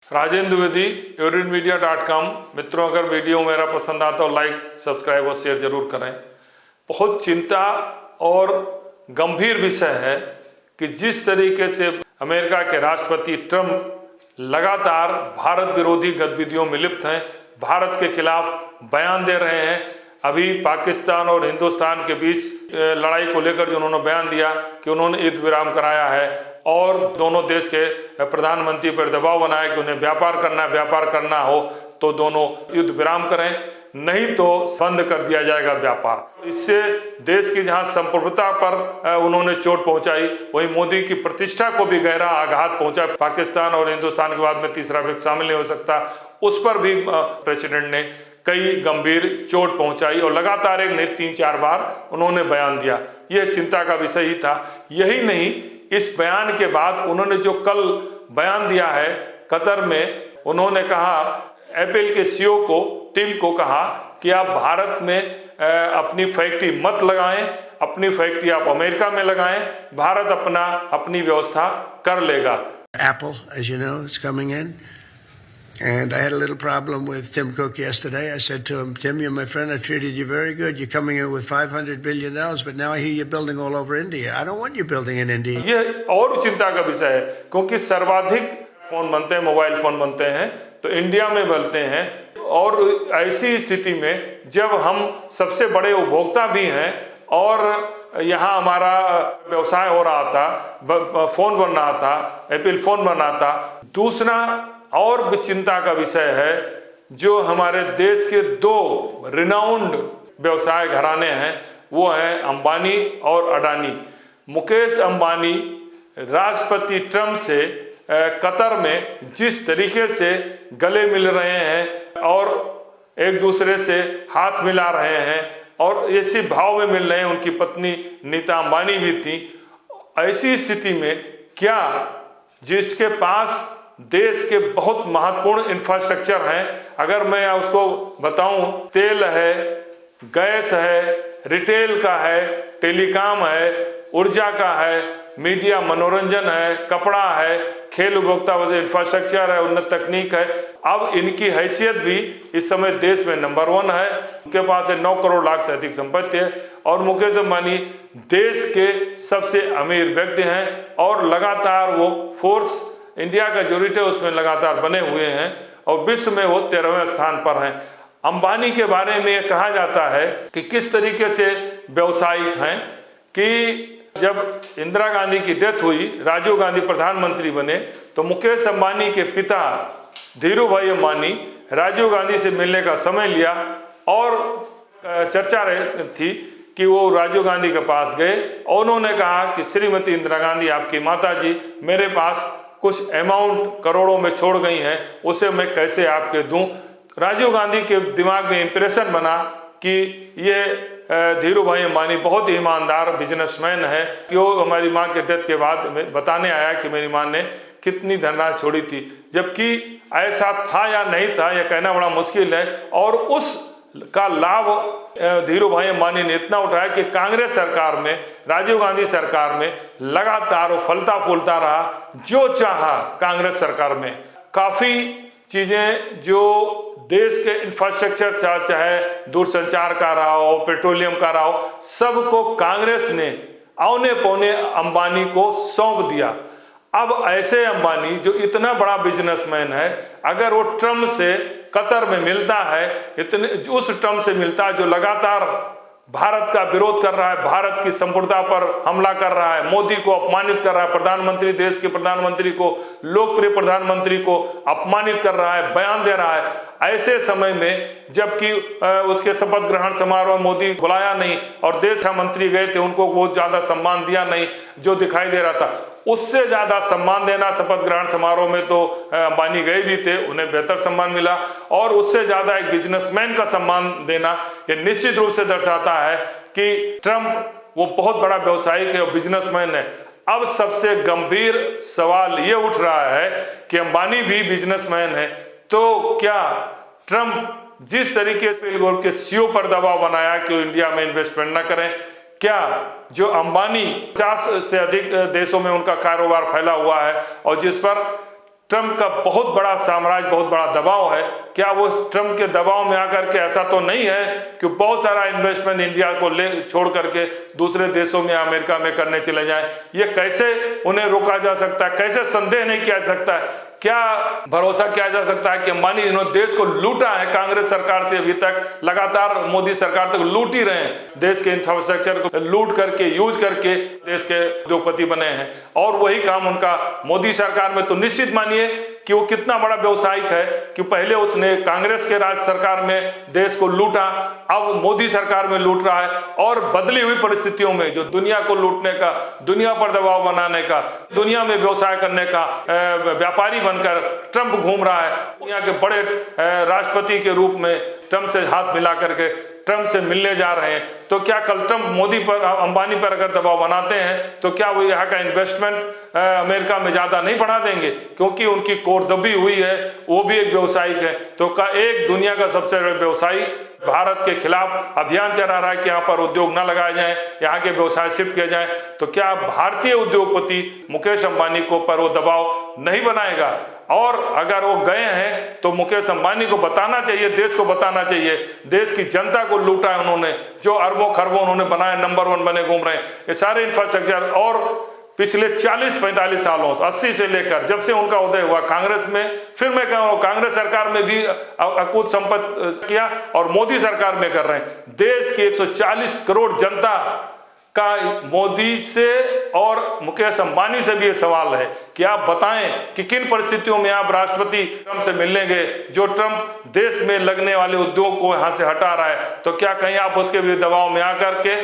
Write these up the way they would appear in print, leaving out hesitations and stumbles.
Rajendra Dwivedi, euridmedia.com। मित्रों, अगर video मेरा पसंद आता तो लाइक, सब्सक्राइब और शेयर जरूर करें। बहुत चिंता और गंभीर विषय है कि जिस तरीके से अमेरिका के राष्ट्रपति ट्रंप लगातार भारत विरोधी गतिविधियों में लिप्त हैं, भारत के खिलाफ बयान दे रहे हैं। अभी पाकिस्तान और हिंदुस्तान के बीच लड़ाई को लेकर जो उन्होंने बयान दिया कि उन्होंने युद्ध विराम कराया है और दोनों देश के प्रधानमंत्री पर दबाव बनाया कि उन्हें व्यापार करना हो तो दोनों युद्ध विराम करें, नहीं तो बंद कर दिया जाएगा व्यापार। इससे देश की जहां संप्रभुता पर उन्होंने चोट पहुंचाई, वहीं मोदी की प्रतिष्ठा को भी गहरा आघात पहुंचा। पाकिस्तान और हिंदुस्तान के बाद में तीसरा व्यक्ति शामिल नहीं हो सकता, उस पर भी प्रेसिडेंट ने कई गंभीर चोट पहुंचाई और लगातार एक नहीं 3-4 बार उन्होंने बयान दिया। यह चिंता का विषय ही था। यही नहीं, इस बयान के बाद उन्होंने जो कल बयान दिया है कतर में, उन्होंने कहा, एप्पल के सीईओ को टिम को कहा कि आप भारत में अपनी फैक्ट्री मत लगाएं, अपनी फैक्ट्री आप अमेरिका में लगाएं, भारत अपनी व्यवस्था कर लेगा। Apple, as you know, is coming in. And I had a little problem with Tim Cook yesterday. I said to him, Tim, you're my friend. I've treated you very good. You're coming in with $500 billion, but now I hear you're building all over India. I don't want you building in India. ये और चिंता का विषय है, क्योंकि सर्वाधिक phone बनते हैं, मोबाइल फोन बनते हैं तो इंडिया में बनते हैं। और ऐसी स्थिति में जब हम सबसे बड़े उपभोक्ता भी हैं और यहाँ हमारा व्यवसाय हो रहा था, फोन बन रहा था, एप्पल फोन बन रहा था। दूसरा और भी चिंता का विषय है, जो हमारे देश के 2 रिनाउंड व्यवसाय घराने हैं, वो हैं अंबानी और अडानी। मुकेश अंबानी राष्ट्रपति ट्रंप से कतर में जिस तरीके से गले मिल रहे हैं और एक दूसरे से हाथ मिला रहे हैं और इसी भाव में मिल रहे हैं, उनकी पत्नी नीता अंबानी भी थी। ऐसी स्थिति में क्या जिसके पास देश के बहुत महत्वपूर्ण इंफ्रास्ट्रक्चर हैं, अगर मैं उसको बताऊं, तेल है, गैस है, रिटेल का है, टेलीकॉम है, ऊर्जा का है, मीडिया मनोरंजन है, कपड़ा है, खेल उपभोक्ता इंफ्रास्ट्रक्चर है, उन्नत तकनीक है। अब इनकी हैसियत भी इस समय देश में नंबर 1 है। उनके पास 9 करोड़ लाख से अधिक संपत्ति है और मुकेश अंबानी देश के सबसे अमीर व्यक्ति हैं और लगातार वो फोर्स इंडिया का जो रेट है उसमें लगातार बने हुए हैं और विश्व में वो 13वें स्थान पर हैं। अंबानी के बारे में ये कहा जाता है कि किस तरीके से व्यवसायिक हैं कि जब इंदिरा गांधी की डेथ हुई, राजीव गांधी प्रधानमंत्री बने, तो मुकेश अंबानी के पिता धीरू भाई अंबानी राजीव गांधी से मिलने का समय लिया और चर्चा थी कि वो राजीव गांधी के पास गए और उन्होंने कहा कि श्रीमती इंदिरा गांधी, आपकी माता जी मेरे पास कुछ अमाउंट करोड़ों में छोड़ गई हैं, उसे मैं कैसे आपके दूं। राजीव गांधी के दिमाग में इंप्रेशन बना कि ये धीरू भाई अंबानी बहुत ही ईमानदार बिजनेसमैन है कि वो हमारी माँ के डेथ के बाद बताने आया कि मेरी माँ ने कितनी धनराशि छोड़ी थी, जबकि ऐसा था या नहीं था यह कहना बड़ा मुश्किल है। और उस का लाभ धीरू भाई अंबानी ने इतना उठाया कि कांग्रेस सरकार में, राजीव गांधी सरकार में लगातार फलता फूलता रहा, जो चाहा कांग्रेस सरकार में। काफ़ी चीज़ें जो देश के इंफ्रास्ट्रक्चर चाहे दूरसंचार का रहा हो, पेट्रोलियम का रहा हो, सबको कांग्रेस ने औने पौने अंबानी को सौंप दिया। अब ऐसे अंबानी जो इतना बड़ा बिजनेसमैन है, अगर वो ट्रंप से कतर में मिलता है, उस ट्रंप से मिलता है जो लगातार भारत का विरोध कर रहा है, भारत की संप्रभुता पर हमला कर रहा है, मोदी को अपमानित कर रहा है, प्रधानमंत्री, देश के प्रधानमंत्री को, लोकप्रिय प्रधानमंत्री को अपमानित कर रहा है, बयान दे रहा है, ऐसे समय में जबकि उसके शपथ ग्रहण समारोह में मोदी बुलाया नहीं और देश का मंत्री गए थे, उनको बहुत ज्यादा सम्मान दिया नहीं जो दिखाई दे रहा था। उससे ज्यादा सम्मान देना शपथ ग्रहण समारोह में तो अंबानी गए भी थे, उन्हें बेहतर सम्मान मिला, और उससे ज्यादा एक बिजनेसमैन का सम्मान देना ये निश्चित रूप से दर्शाता है कि ट्रंप वो बहुत बड़ा व्यवसायिक है और बिजनेसमैन है। अब सबसे गंभीर सवाल ये उठ रहा है कि अंबानी भी बिजनेसमैन है, तो क्या ट्रंप जिस तरीके से के सीईओ पर दबाव बनाया कि वो इंडिया में इन्वेस्टमेंट न करें, क्या जो अंबानी 50 से अधिक देशों में उनका कारोबार फैला हुआ है और जिस पर ट्रंप का बहुत बड़ा साम्राज्य, बहुत बड़ा दबाव है। क्या वो ट्रंप के दबाव में आकर के ऐसा तो नहीं है कि बहुत सारा इन्वेस्टमेंट इंडिया को ले छोड़ करके दूसरे देशों में, अमेरिका में करने चले जाएं? ये कैसे उन्हें रोका जा सकता है? कैसे संदेह नहीं किया जा सकता है? क्या भरोसा किया जा सकता है कि अंबानी इन्होंने देश को लूटा है? कांग्रेस सरकार से अभी तक लगातार मोदी सरकार तक लूट ही रहे हैं। देश के इंफ्रास्ट्रक्चर को लूट करके, यूज करके देश के उद्योगपति बने हैं, और वही काम उनका मोदी सरकार में। तो निश्चित मानिए कि वो कितना बड़ा व्यवसायिक है कि पहले उसने कांग्रेस के राज सरकार में देश को लूटा, अब मोदी सरकार में लूट रहा है। और बदली हुई परिस्थितियों में जो दुनिया को लूटने का, दुनिया पर दबाव बनाने का, दुनिया में व्यवसाय करने का व्यापारी बनकर ट्रंप घूम रहा है। दुनिया के बड़े राष्ट्रपति के रूप में ट्रंप से हाथ मिला करके ट्रंप से मिलने जा रहे हैं। तो क्या कल ट्रंप मोदी पर, अंबानी पर अगर दबाव बनाते हैं तो क्या वो यहाँ का इन्वेस्टमेंट अमेरिका में ज्यादा नहीं बढ़ा देंगे? क्योंकि उनकी कोर दबी हुई है, वो भी एक व्यवसायिक है। तो का एक दुनिया का सबसे बड़ा व्यवसायी भारत के खिलाफ अभियान चला रहा है कि यहाँ पर उद्योग न लगाए जाएं, यहाँ के व्यवसाय शिफ्ट किए जाएं। तो क्या भारतीय उद्योगपति मुकेश अंबानी को पर वो दबाव नहीं बनाएगा? और अगर वो गए हैं तो मुकेश अंबानी को बताना चाहिए, देश को बताना चाहिए, देश की जनता को लूटा है उन्होंने, जो अरबों खरबों उन्होंने बनाए, नंबर 1 बने घूम रहे हैं। ये सारे इंफ्रास्ट्रक्चर, और पिछले 40-45 सालों 80 से लेकर जब से उनका उदय हुआ कांग्रेस में, फिर मैं कहूँ कांग्रेस सरकार में भी अकूत संपत्ति किया, और मोदी सरकार में कर रहे हैं। देश की 140 करोड़ जनता का मोदी से और मुकेश अंबानी से भी ये सवाल है कि आप बताएं कि किन परिस्थितियों में आप राष्ट्रपति ट्रंप से मिलने गए, जो ट्रंप देश में लगने वाले उद्योग को यहाँ से हटा रहा है। तो क्या कहीं आप उसके भी दबाव में आकर के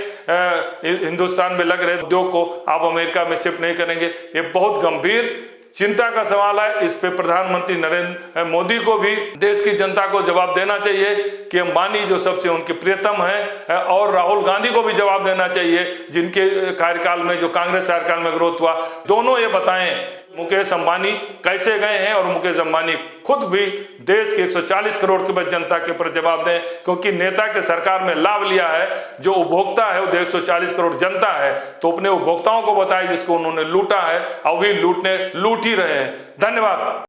हिंदुस्तान में लग रहे उद्योग को आप अमेरिका में शिफ्ट नहीं करेंगे? ये बहुत गंभीर चिंता का सवाल है। इस पे प्रधानमंत्री नरेंद्र मोदी को भी देश की जनता को जवाब देना चाहिए कि अंबानी जो सबसे उनके प्रियतम है, और राहुल गांधी को भी जवाब देना चाहिए जिनके कार्यकाल में, जो कांग्रेस कार्यकाल में ग्रोथ हुआ। दोनों ये बताएं मुकेश अंबानी कैसे गए हैं, और मुकेश अंबानी खुद भी देश के 140 करोड़ की जनता के ऊपर जवाब दें, क्योंकि नेता के सरकार में लाभ लिया है। जो उपभोक्ता है वो 140 करोड़ जनता है, तो अपने उपभोक्ताओं को बताएं जिसको उन्होंने लूटा है, अभी लूट ही रहे हैं। धन्यवाद।